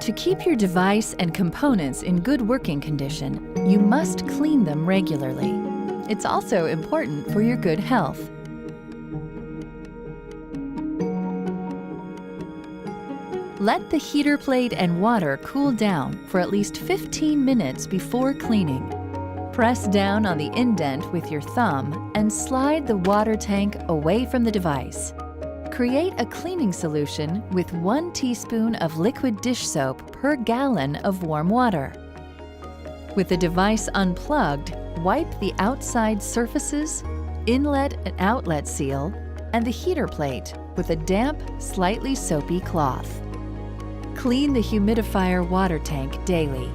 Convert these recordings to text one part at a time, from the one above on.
To keep your device and components in good working condition, you must clean them regularly. It's also important for your good health. Let the heater plate and water cool down for at least 15 minutes before cleaning. Press down on the indent with your thumb and slide the water tank away from the device. Create a cleaning solution with 1 teaspoon of liquid dish soap per gallon of warm water. With the device unplugged, wipe the outside surfaces, inlet and outlet seal, and the heater plate with a damp, slightly soapy cloth. Clean the humidifier water tank daily.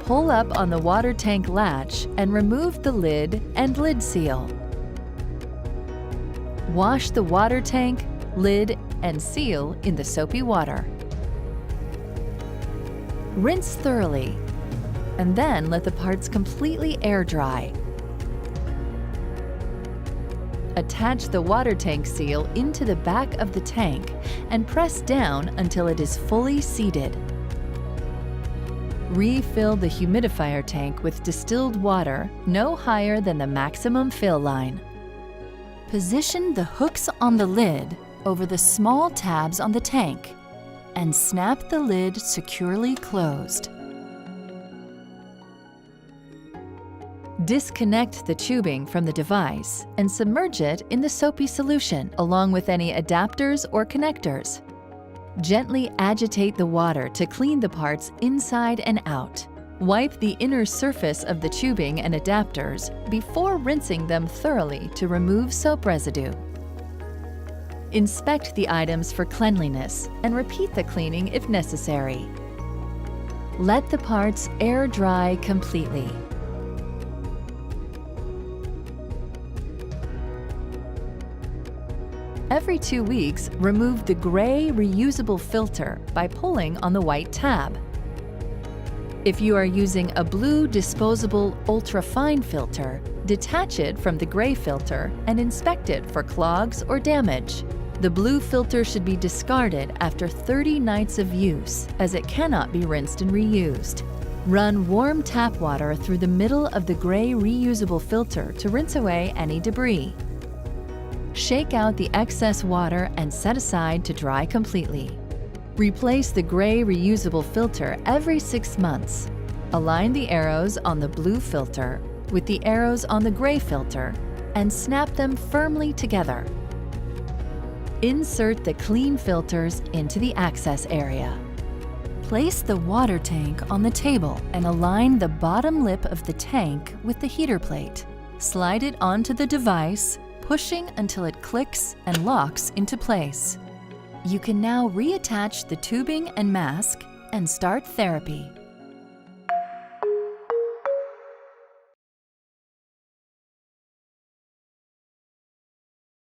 Pull up on the water tank latch and remove the lid and lid seal. Wash the water tank, lid, and seal in the soapy water. Rinse thoroughly, and then let the parts completely air dry. Attach the water tank seal into the back of the tank and press down until it is fully seated. Refill the humidifier tank with distilled water no higher than the maximum fill line. Position the hooks on the lid over the small tabs on the tank and snap the lid securely closed. Disconnect the tubing from the device and submerge it in the soapy solution along with any adapters or connectors. Gently agitate the water to clean the parts inside and out. Wipe the inner surface of the tubing and adapters before rinsing them thoroughly to remove soap residue. Inspect the items for cleanliness and repeat the cleaning if necessary. Let the parts air dry completely. Every 2 weeks, remove the gray reusable filter by pulling on the white tab. If you are using a blue disposable ultra-fine filter, detach it from the gray filter and inspect it for clogs or damage. The blue filter should be discarded after 30 nights of use, as it cannot be rinsed and reused. Run warm tap water through the middle of the gray reusable filter to rinse away any debris. Shake out the excess water and set aside to dry completely. Replace the gray reusable filter every 6 months. Align the arrows on the blue filter with the arrows on the gray filter and snap them firmly together. Insert the clean filters into the access area. Place the water tank on the table and align the bottom lip of the tank with the heater plate. Slide it onto the device, pushing until it clicks and locks into place. You can now reattach the tubing and mask and start therapy.